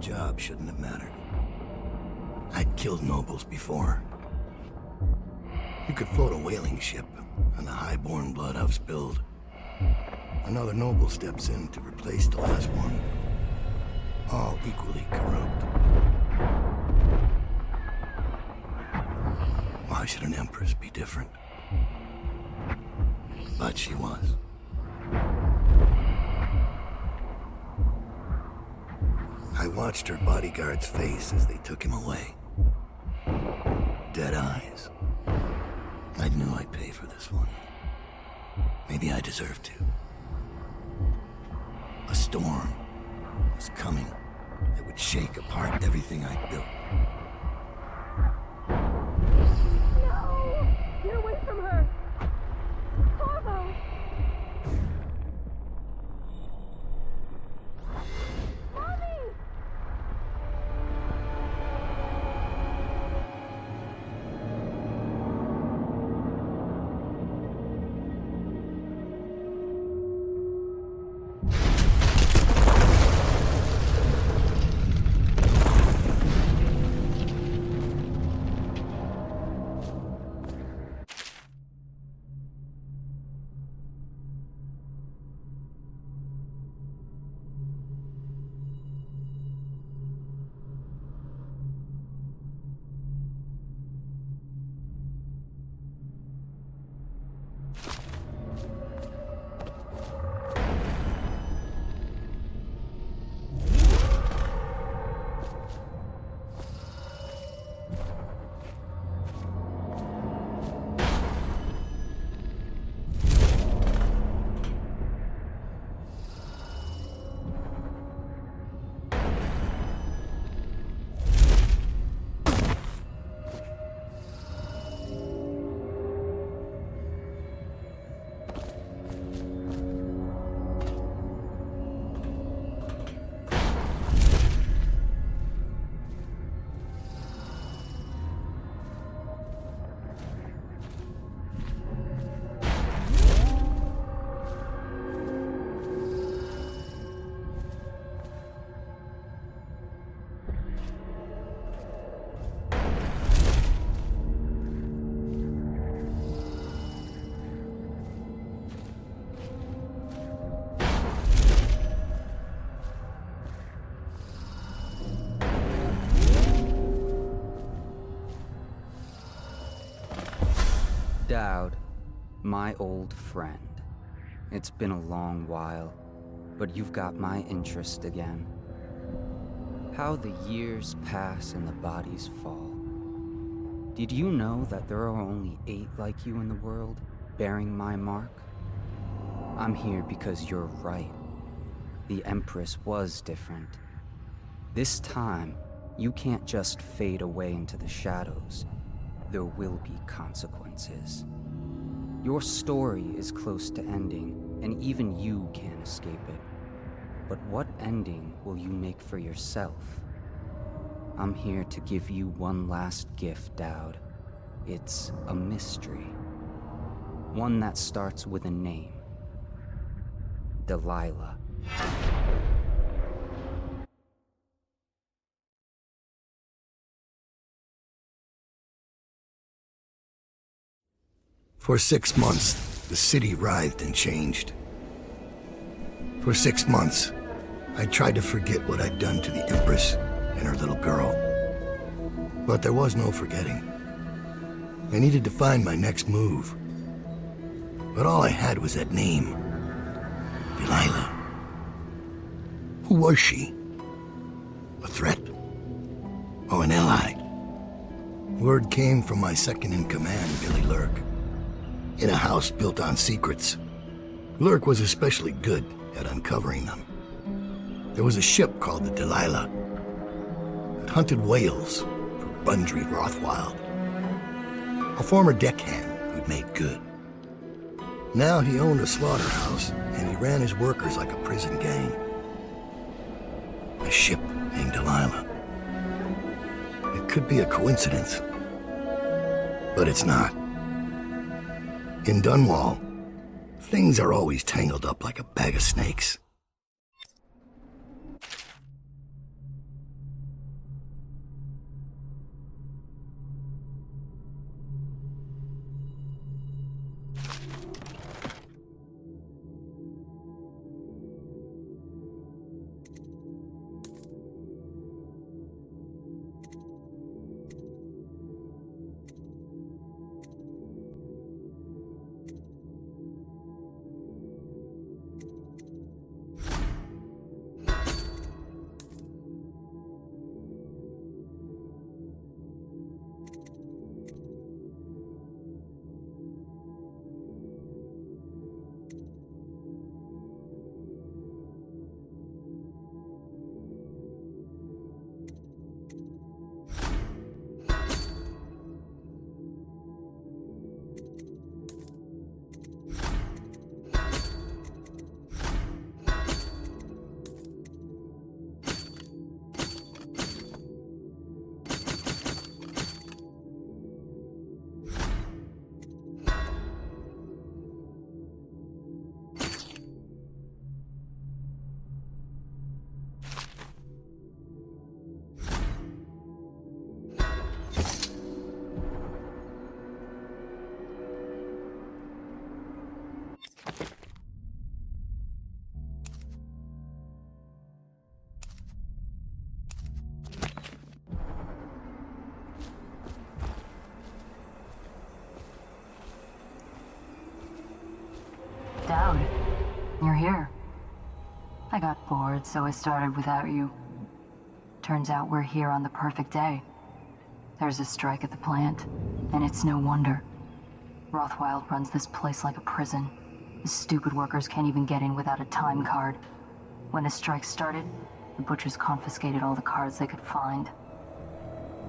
job shouldn't have mattered. I'd killed nobles before. You could float a whaling ship, and the high-born blood I've spilled. Another noble steps in to replace the last one. All equally corrupt. Why should an empress be different? But she was. I watched her bodyguard's face as they took him away. Dead eyes. I knew I'd pay for this one. Maybe I deserved to. A storm was coming that would shake apart everything I'd built. No! Get away from her! Corvo! Mommy! Dowd, my old friend. It's been a long while, but you've got my interest again. How the years pass and the bodies fall. Did you know that there are only 8 like you in the world, bearing my mark? I'm here because you're right. The Empress was different. This time, you can't just fade away into the shadows. There will be consequences. Your story is close to ending, and even you can't escape it. But what ending will you make for yourself? I'm here to give you one last gift, Dowd. It's a mystery. One that starts with a name. Delilah. For 6 months, the city writhed and changed. For 6 months, I tried to forget what I'd done to the Empress and her little girl. But there was no forgetting. I needed to find my next move. But all I had was that name. Delilah. Who was she? A threat? Or an ally? Word came from my second-in-command, Billy Lurk. In a house built on secrets, Lurk was especially good at uncovering them. There was a ship called the Delilah that hunted whales for Bundry Rothwild, a former deckhand who'd made good. Now he owned a slaughterhouse, and he ran his workers like a prison gang. A ship named Delilah. It could be a coincidence, but it's not. In Dunwall, things are always tangled up like a bag of snakes. dropped out. You're here. I got bored, so I started without you. Turns out we're here on the perfect day. There's a strike at the plant, and it's no wonder. Rothwild runs this place like a prison. The stupid workers can't even get in without a time card. When the strike started, the butchers confiscated all the cards they could find.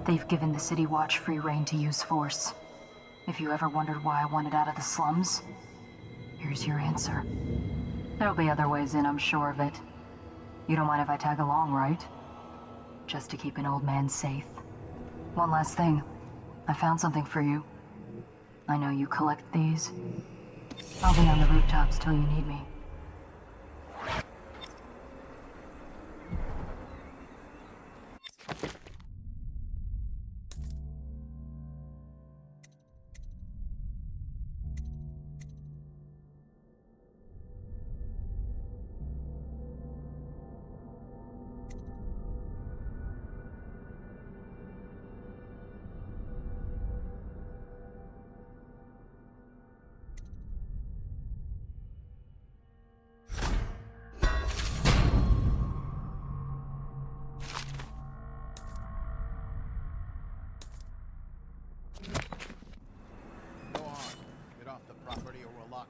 They've given the City Watch free rein to use force. If you ever wondered why I wanted out of the slums, here's your answer. There'll be other ways in, I'm sure of it. You don't mind if I tag along, right? Just to keep an old man safe. One last thing. I found something for you. I know you collect these. I'll be on the rooftops till you need me.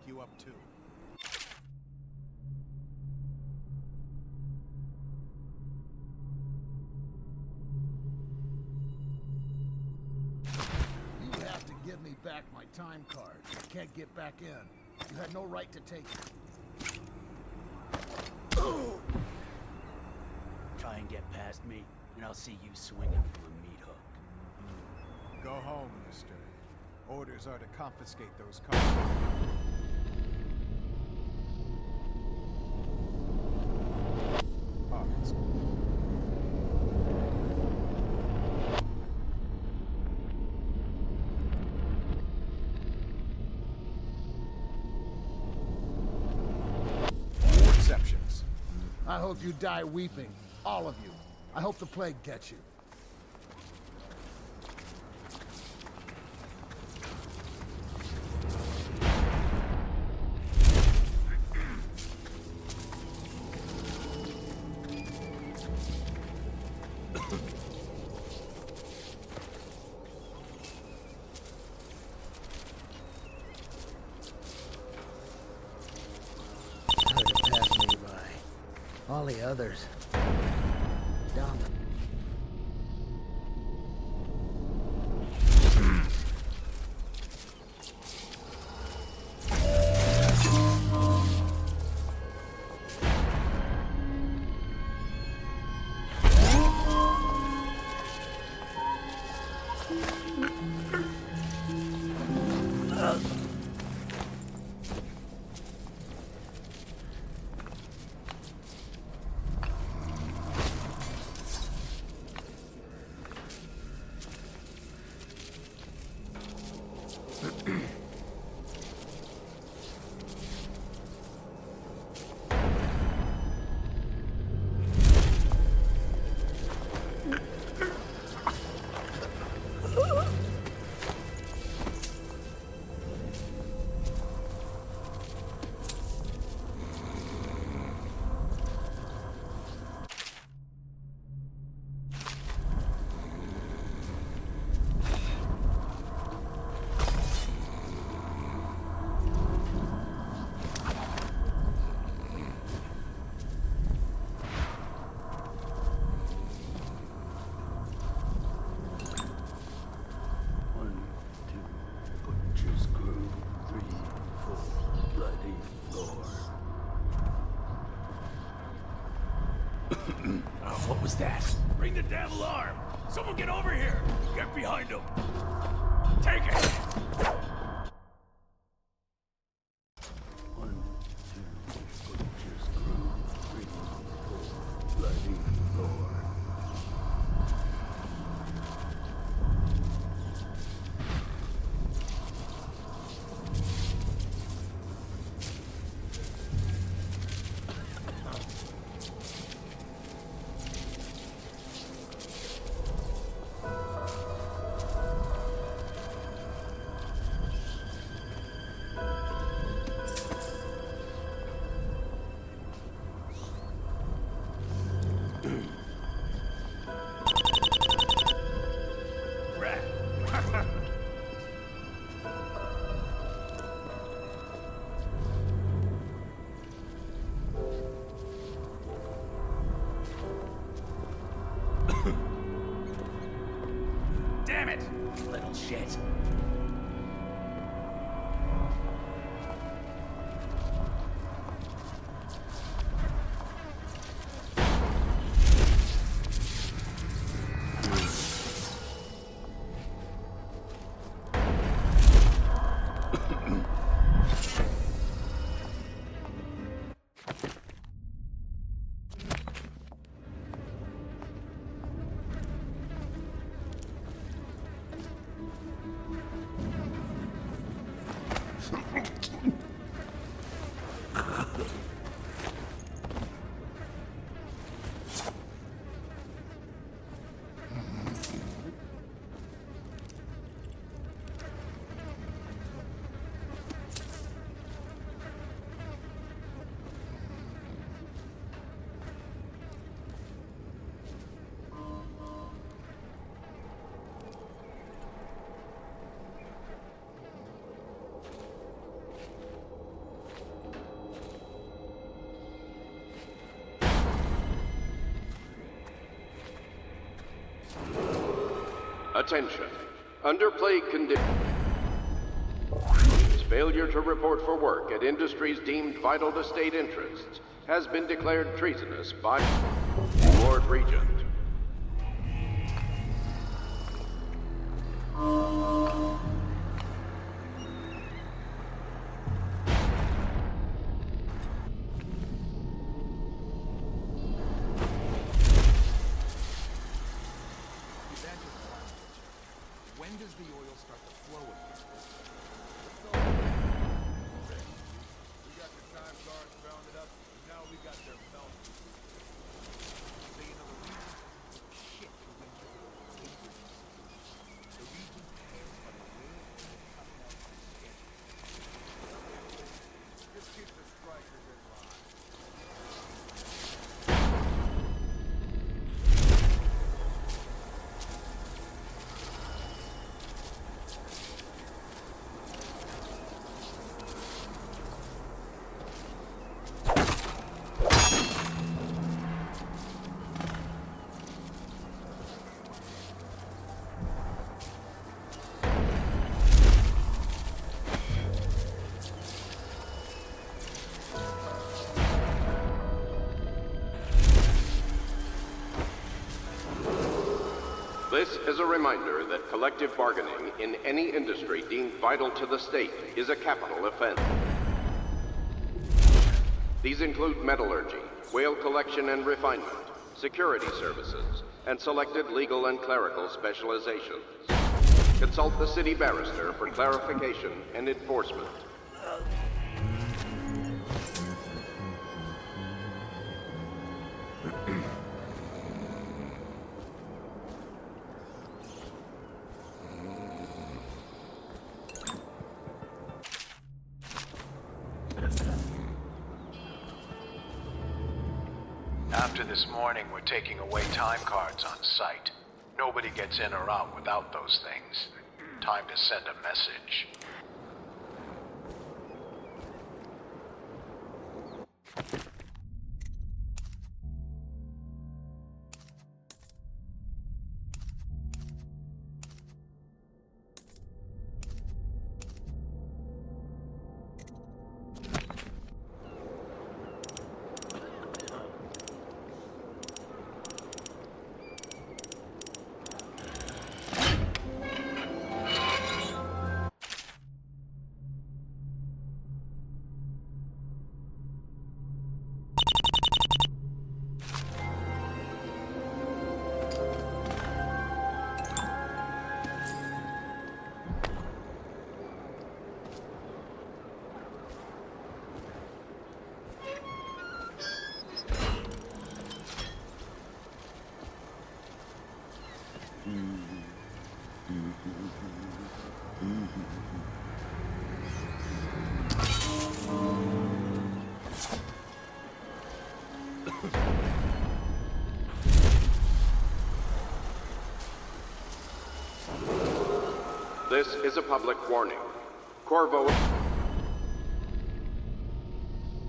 You up too. You have to give me back my time card. I can't get back in. You had no right to take it. Try and get past me, and I'll see you swinging from a meat hook. Go home, mister. Orders are to confiscate those cards. Cards. No exceptions. I hope you die weeping. All of you. I hope the plague gets you. All the others. Dumb. What was that? Bring the damn alarm! Someone get over here! Get behind him! Take it! 1, 2, Butcher's Crew, 3, 4, Bloody Floor. little shit. Attention. Under plague conditions, failure to report for work at industries deemed vital to state interests has been declared treasonous by Lord Regent. When does the oil start to flow again? We got the time guards rounded up, and now we got their melted. So you know the region took shit for winter. The region cares about the way coming out on schedule. This keeps the strikers in line. This is a reminder that collective bargaining in any industry deemed vital to the state is a capital offense. These include metallurgy, whale collection and refinement, security services, and selected legal and clerical specializations. Consult the city barrister for clarification and enforcement. After this morning, we're taking away time cards on site. Nobody gets in or out without those things. Time to send a message. This is a public warning. Corvo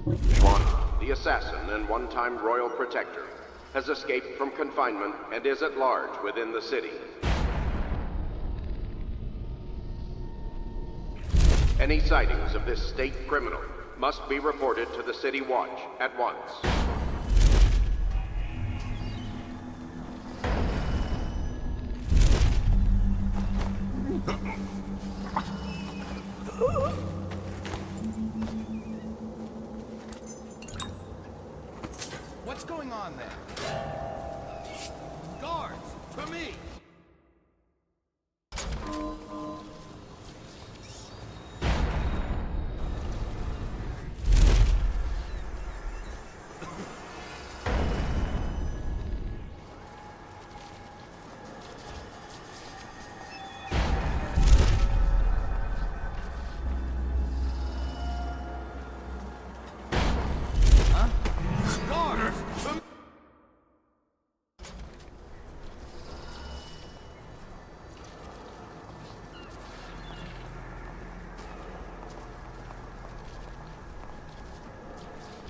Schwan, the assassin and one-time royal protector, has escaped from confinement and is at large within the city. Any sightings of this state criminal must be reported to the City Watch at once. What's going on there? Guards, to me! Guards!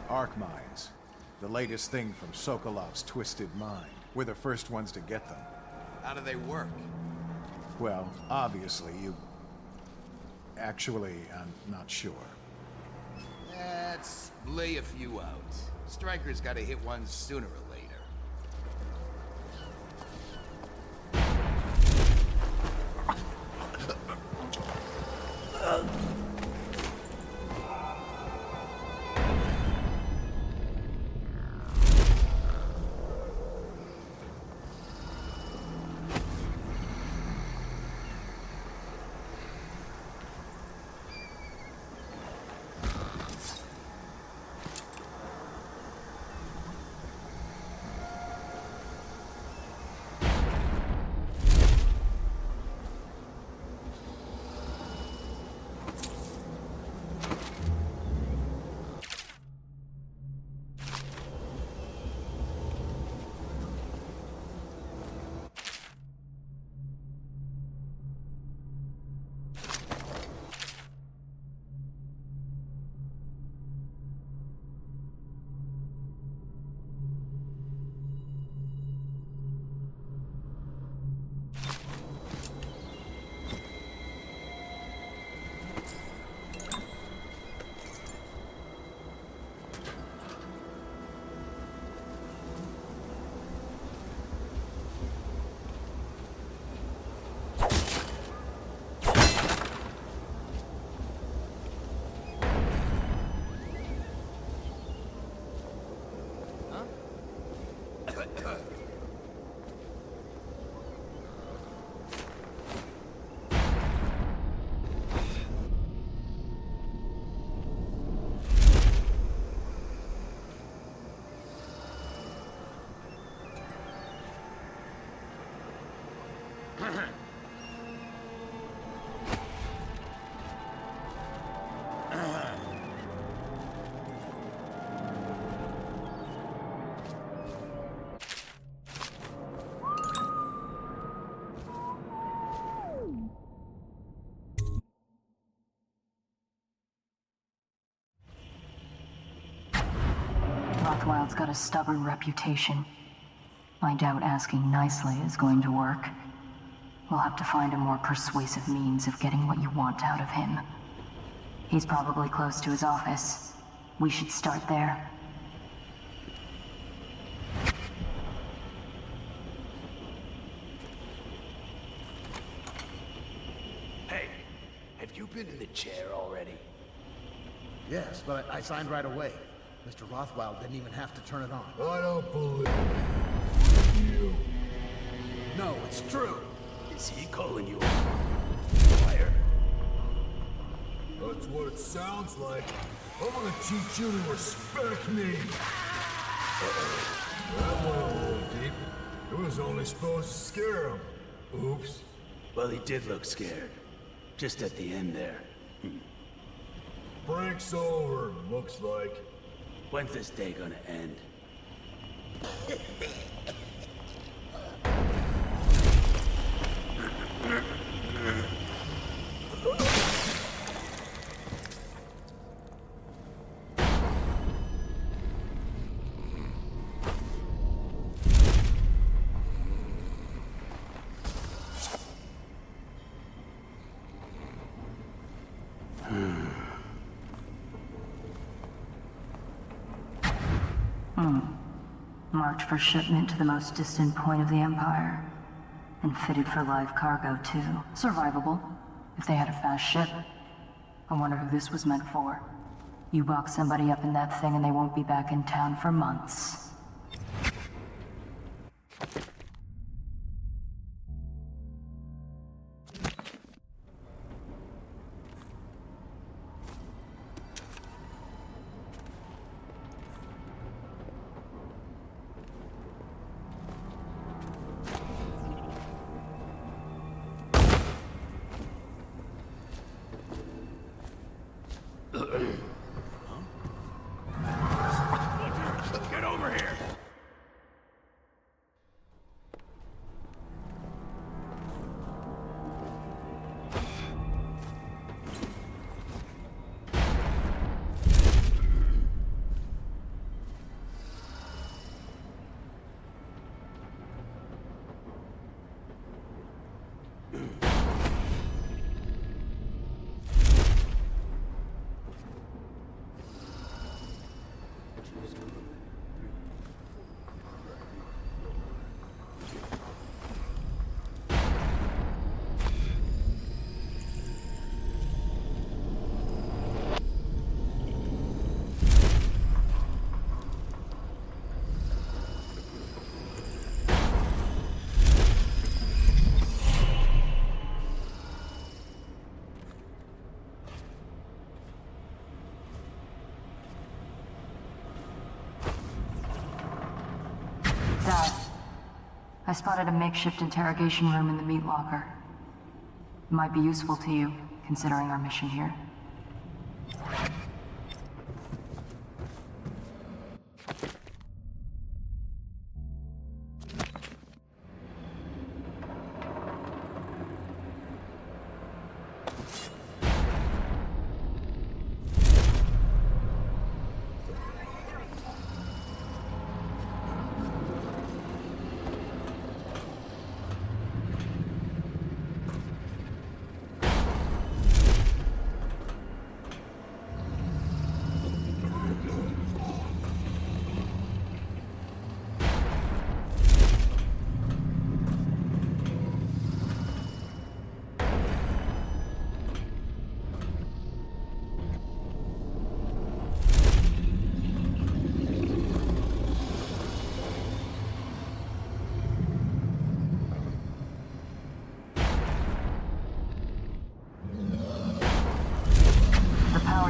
Arc mines. The latest thing from Sokolov's twisted mind. We're the first ones to get them. How do they work? Well, obviously, you... Actually, I'm not sure. Let's lay a few out. Strikers gotta hit one sooner or later. Rothwild's got a stubborn reputation. I doubt asking nicely is going to work. We'll have to find a more persuasive means of getting what you want out of him. He's probably close to his office. We should start there. Hey, have you been in the chair already? Yes, but I signed right away. Mr. Rothwild didn't even have to turn it on. I don't believe you. No, it's true. Is he calling you a liar? That's what it sounds like. I'm gonna teach you to respect me. That went a little deep. It was only supposed to scare him. Oops. Well, he did look scared. Just at the end there. Prank's over, looks like. When's this day gonna end? Marked for shipment to the most distant point of the Empire. And fitted for live cargo, too. Survivable, if they had a fast ship. I wonder who this was meant for. You box somebody up in that thing and they won't be back in town for months. Get over here! Dad, I spotted a makeshift interrogation room in the meat locker. It might be useful to you, considering our mission here.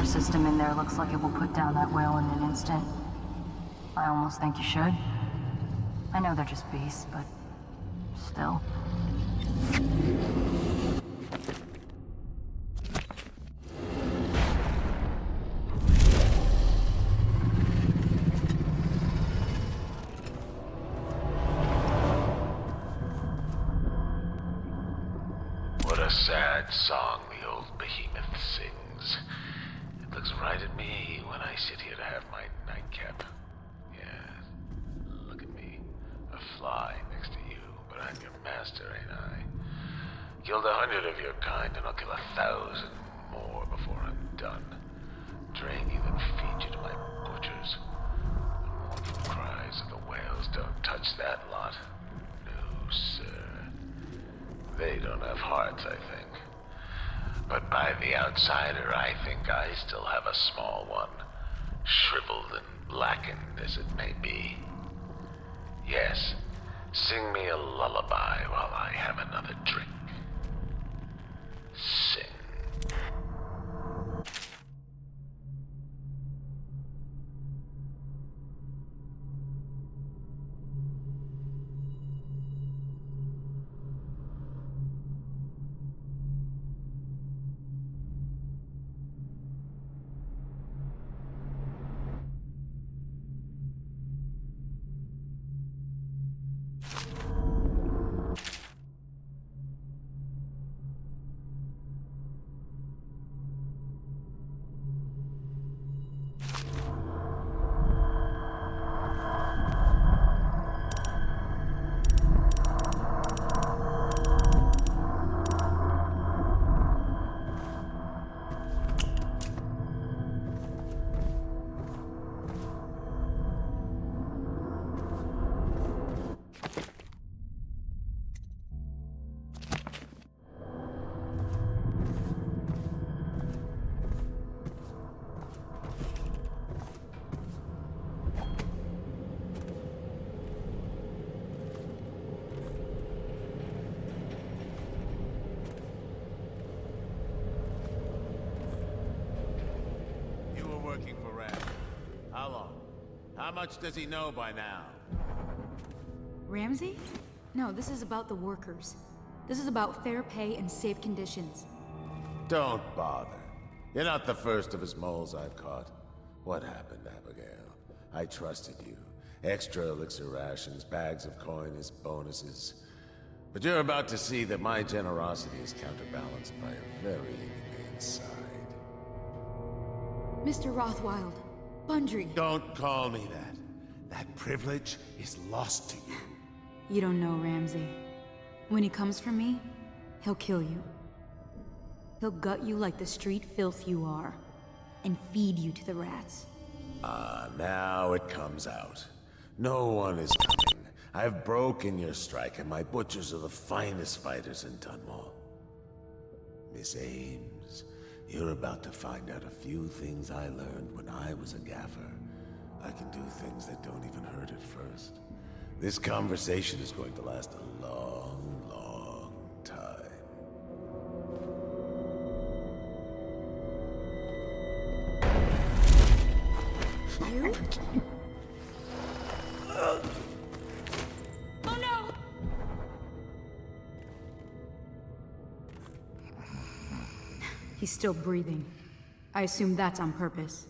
System in there looks like it will put down that whale in an instant. I almost think you should. I know they're just beasts, but still. What a sad song the old behemoth sings. It looks right at me when I sit here to have my nightcap. Yes, look at me. A fly next to you, but I'm your master, ain't I? Killed 100 of your kind, and I'll kill 1,000 more before I'm done. Drain you, then feed you to my butchers. The mournful cries of the whales don't touch that lot. No, sir. They don't have hearts, I think. But by the outsider, I think I still have a small one. Shriveled and blackened as it may be. Yes, sing me a lullaby while I have another drink. Sing. looking for Ramsey. How long? How much does he know by now? Ramsey? No, this is about the workers. This is about fair pay and safe conditions. Don't bother. You're not the first of his moles I've caught. What happened, Abigail? I trusted you. Extra elixir rations, bags of coin as bonuses. But you're about to see that my generosity is counterbalanced by a very inhumane side. Mr. Rothwild, Bundry. Don't call me that. That privilege is lost to you. You don't know Ramsey. When he comes for me, he'll kill you. He'll gut you like the street filth you are, and feed you to the rats. Ah, now it comes out. No one is coming. I've broken your strike, and my butchers are the finest fighters in Dunwall. Miss Ames, you're about to find out a few things I learned when I was a gaffer. I can do things that don't even hurt at first. This conversation is going to last a long, long time. You? Oh no! He's still breathing. I assume that's on purpose.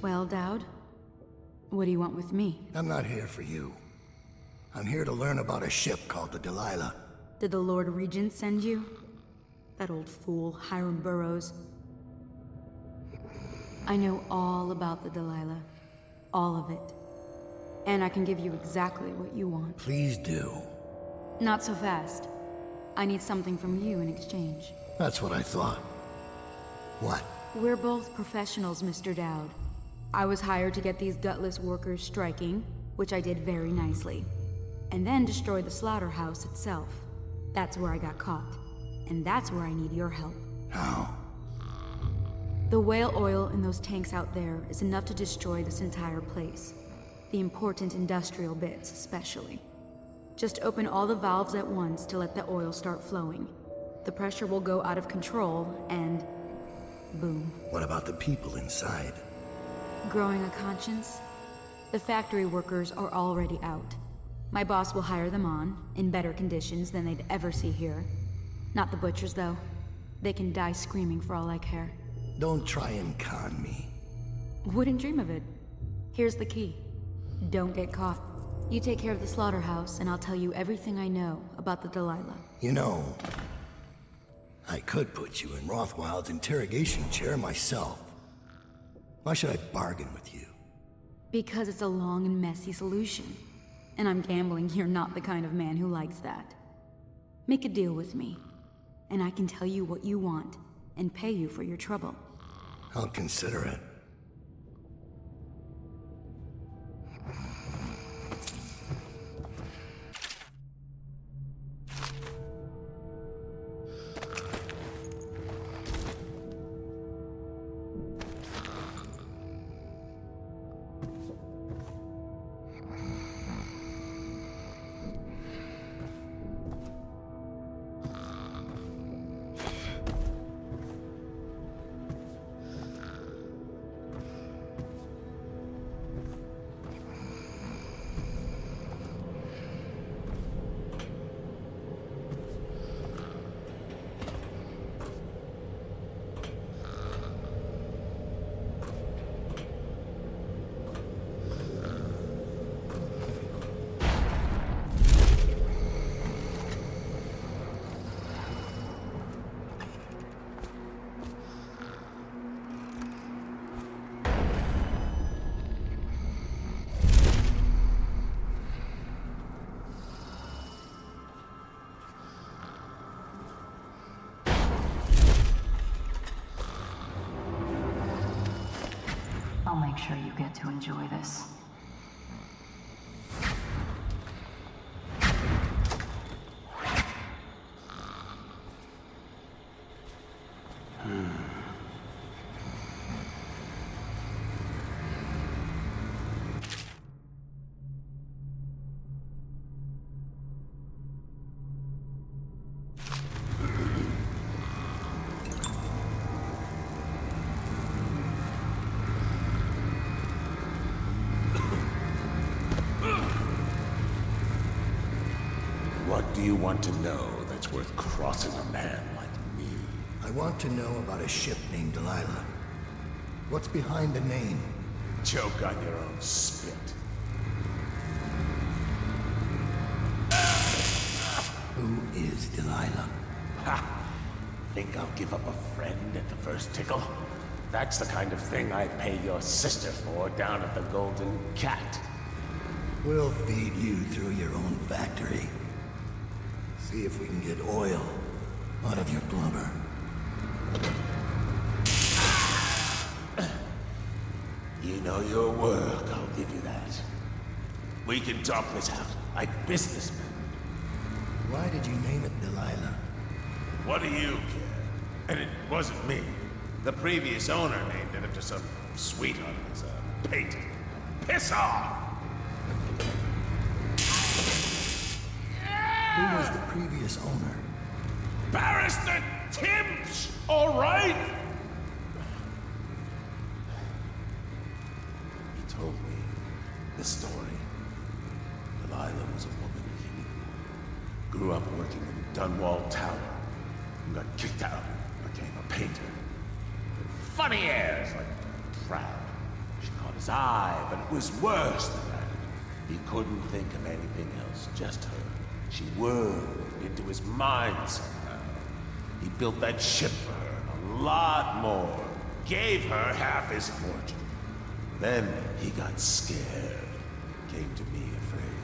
Well, Dowd, what do you want with me? I'm not here for you. I'm here to learn about a ship called the Delilah. Did the Lord Regent send you? That old fool, Hiram Burrows. I know all about the Delilah. All of it. And I can give you exactly what you want. Please do. Not so fast. I need something from you in exchange. That's what I thought. What? We're both professionals, Mr. Dowd. I was hired to get these gutless workers striking, which I did very nicely. And then destroy the slaughterhouse itself. That's where I got caught. And that's where I need your help. How? The whale oil in those tanks out there is enough to destroy this entire place. The important industrial bits, especially. Just open all the valves at once to let the oil start flowing. The pressure will go out of control, and boom. What about the people inside? Growing a conscience? The factory workers are already out. My boss will hire them on, in better conditions than they'd ever see here. Not the butchers, though. They can die screaming for all I care. Don't try and con me. Wouldn't dream of it. Here's the key. Don't get caught. You take care of the slaughterhouse, and I'll tell you everything I know about the Delilah. You know, I could put you in Rothwild's interrogation chair myself. Why should I bargain with you? Because it's a long and messy solution. And I'm gambling you're not the kind of man who likes that. Make a deal with me, and I can tell you what you want, and pay you for your trouble. I'll consider it. I'll make sure you get to enjoy this. do you want to know that's worth crossing a man like me? I want to know about a ship named Delilah. What's behind the name? Choke on your own spit. Who is Delilah? Ha! Think I'll give up a friend at the first tickle? That's the kind of thing I pay your sister for down at the Golden Cat. We'll feed you through your own factory. See if we can get oil out of your blubber. You know your work, I'll give you that. We can talk this out, like businessmen. Why did you name it Delilah? What do you care? And it wasn't me. The previous owner named it after some sweetheart of his, painting. Piss off! Who was the previous owner? Barrister Timsh, all right? He told me the story. Delilah was a woman he knew. Grew up working in Dunwall Tower. And got kicked out and became a painter. Funny airs, like proud. She caught his eye, but it was worse than that. He couldn't think of anything else, just her. She whirled into his mind somehow. He built that ship for her, and a lot more. Gave her half his fortune. Then he got scared. Came to me afraid.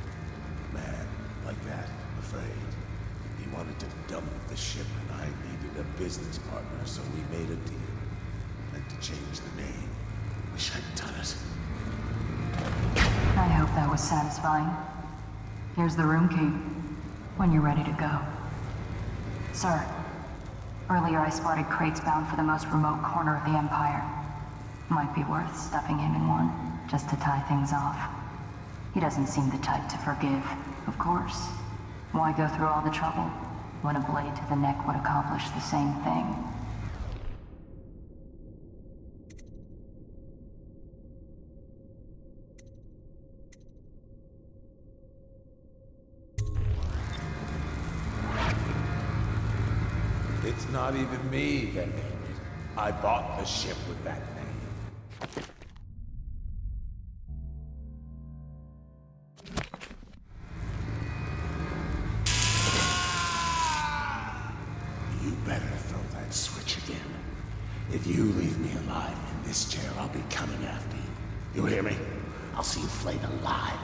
Man, like that, afraid. He wanted to dump the ship, and I needed a business partner, so we made a deal. Meant to change the name. Wish I'd done it. I hope that was satisfying. Here's the room key, when you're ready to go. Sir, earlier I spotted crates bound for the most remote corner of the Empire. Might be worth stuffing him in one, just to tie things off. He doesn't seem the type to forgive, of course. Why go through all the trouble, when a blade to the neck would accomplish the same thing? It's not even me that named it. I bought the ship with that name. You better throw that switch again. If you leave me alive in this chair, I'll be coming after you. You hear me? I'll see you flayed alive.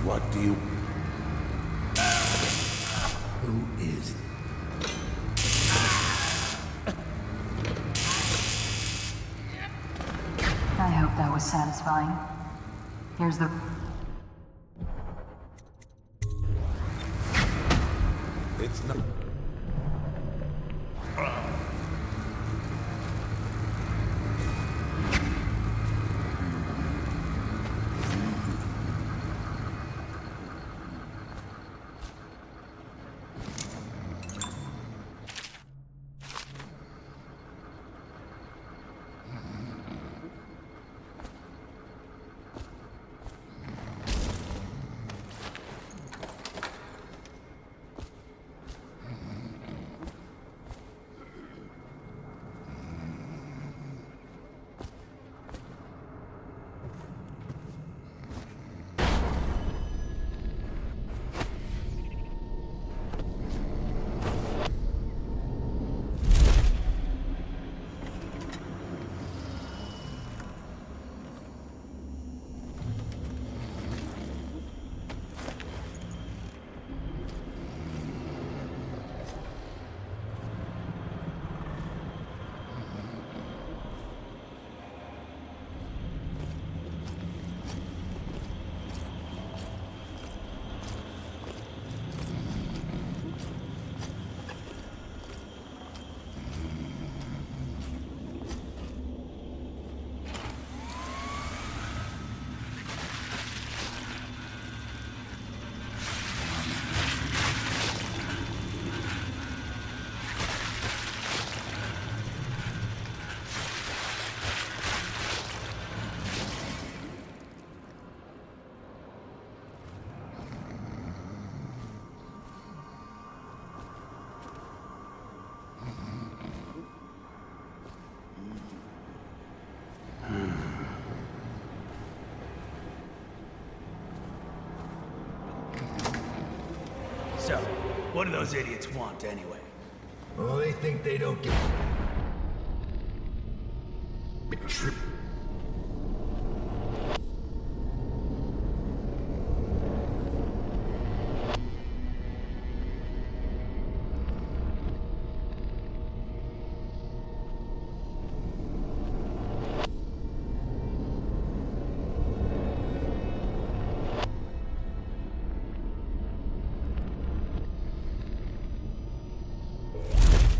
What do you... Who is... I hope that was satisfying. Here's the... It's not... So, what do those idiots want anyway? Well, they think they don't get...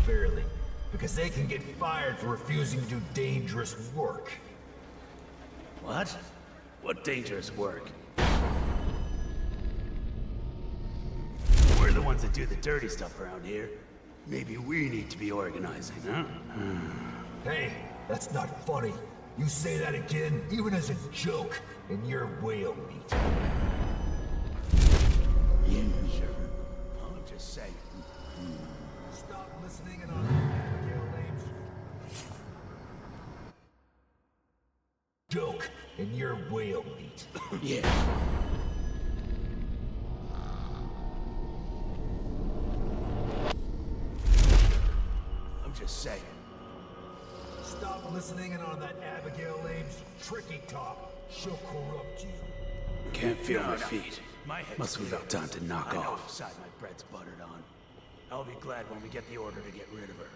fairly, because they can get fired for refusing to do dangerous work. What? What dangerous work? We're the ones that do the dirty stuff around here. Maybe we need to be organizing, huh? Hey, that's not funny. You say that again, even as a joke, and you're whale meat. Yeah, sure. I'm just saying. Stop listening and I'll names. Joke, and you're whale meat. Yeah. I'm just saying. Stop listening and on that Abigail Ames tricky talk. She'll corrupt you. Can't feel my feet. My head's Must be about time to knock I know off. which side my bread's buttered on. I'll be glad when we get the order to get rid of her.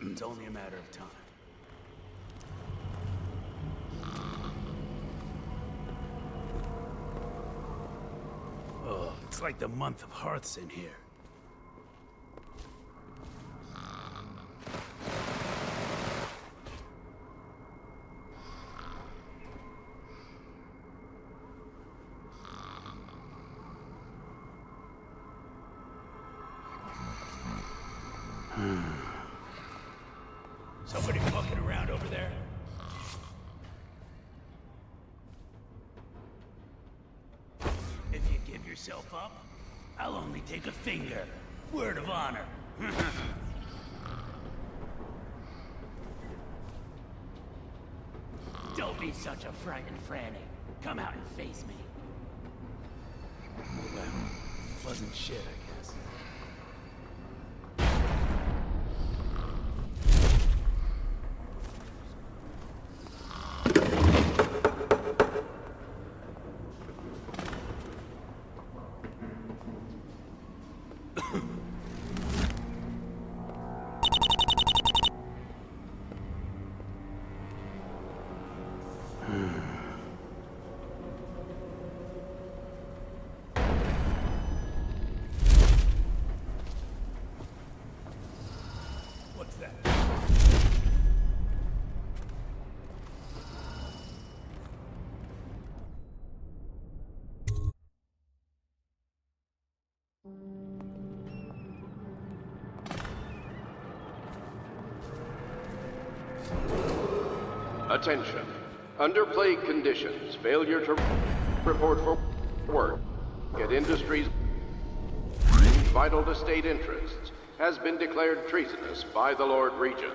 It's only a matter of time. Oh, it's like the month of hearths in here. Somebody fucking around over there? If you give yourself up, I'll only take a finger. Word of honor. Don't be such a frightened Franny. Come out and face me. Well, wasn't shit, I guess. What's that? Attention. Under plague conditions, failure to report for work at industries vital to state interests has been declared treasonous by the Lord Regent.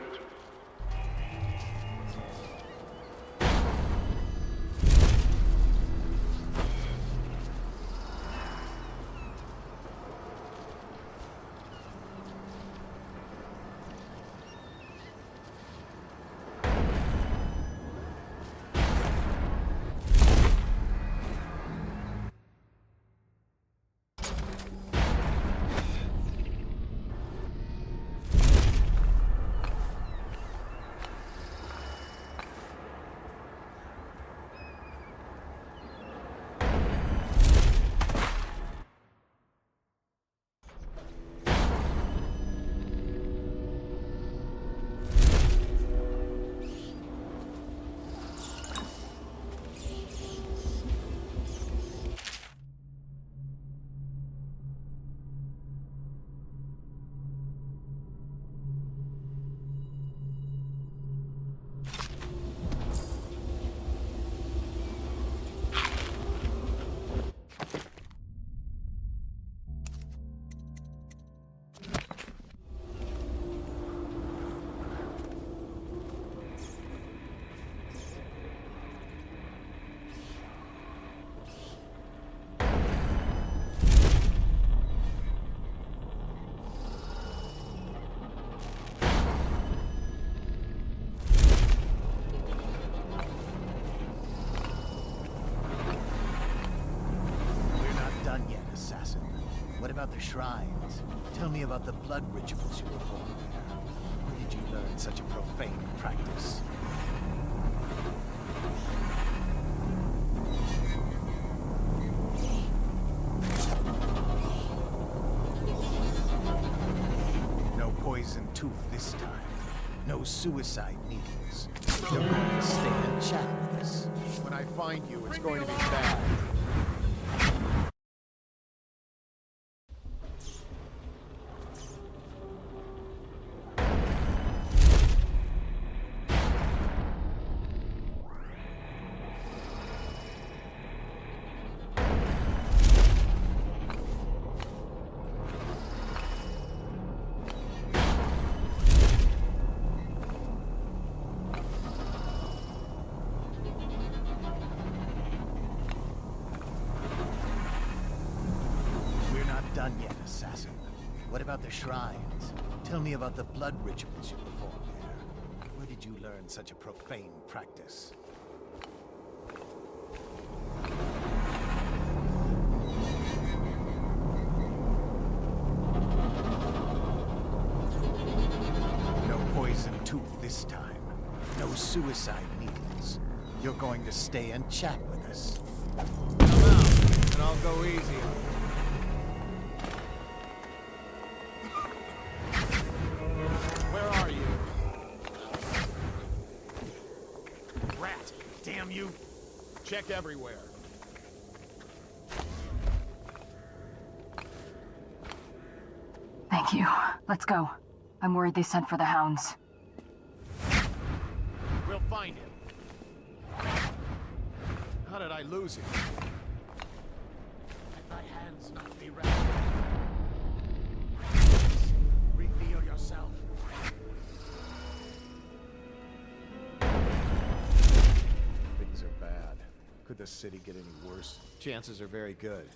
shrines? Tell me about the blood rituals you performed there. Where did you learn such a profane practice? No poison tooth this time. No suicide needles. You're going to stay and chat with us. When I find you, it's going to be bad. Done yet, assassin. What about the shrines? Tell me about the blood rituals you performed there. Where did you learn such a profane practice? No poison tooth this time. No suicide needles. You're going to stay and chat with us. Come out, and I'll go easy on you. Damn you! Check everywhere. Thank you. Let's go. I'm worried they sent for the hounds. We'll find him. How did I lose him? Let thy hands not be wrapped. Reveal yourself. Things are bad. Could the city get any worse? Chances are very good.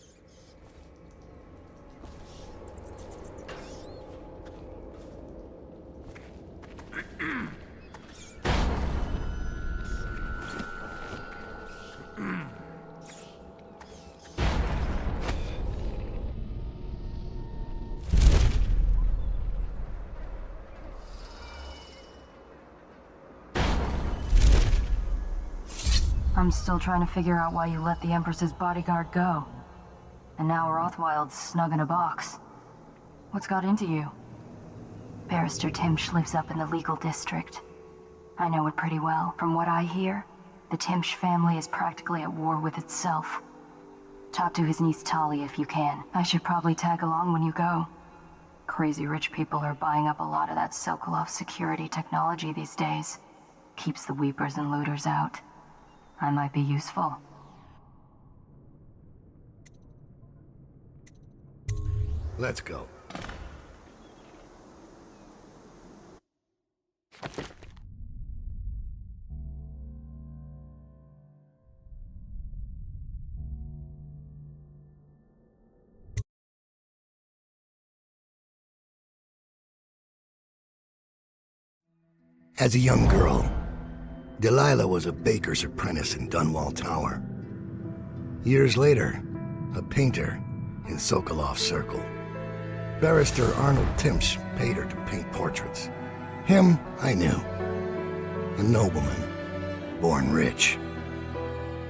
I'm still trying to figure out why you let the Empress's bodyguard go. And now Rothwild's snug in a box. What's got into you? Barrister Timsh lives up in the legal district. I know it pretty well. From what I hear, the Timsh family is practically at war with itself. Talk to his niece Tali if you can. I should probably tag along when you go. Crazy rich people are buying up a lot of that Sokolov security technology these days. Keeps the weepers and looters out. I might be useful. Let's go. As a young girl, Delilah was a baker's apprentice in Dunwall Tower. Years later, a painter in Sokolov's circle. Barrister Arnold Timsh paid her to paint portraits. Him, I knew. A nobleman, born rich.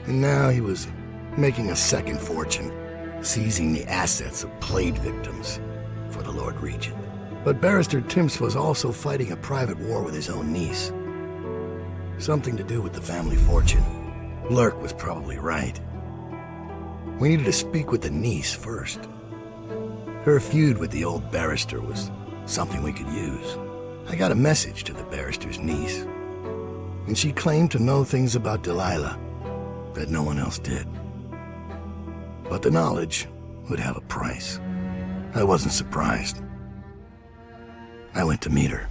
And now he was making a second fortune, seizing the assets of plague victims for the Lord Regent. But Barrister Timsh was also fighting a private war with his own niece. Something to do with the family fortune. Lurk was probably right. We needed to speak with the niece first. Her feud with the old barrister was something we could use. I got a message to the barrister's niece, and she claimed to know things about Delilah that no one else did. But the knowledge would have a price. I wasn't surprised. I went to meet her.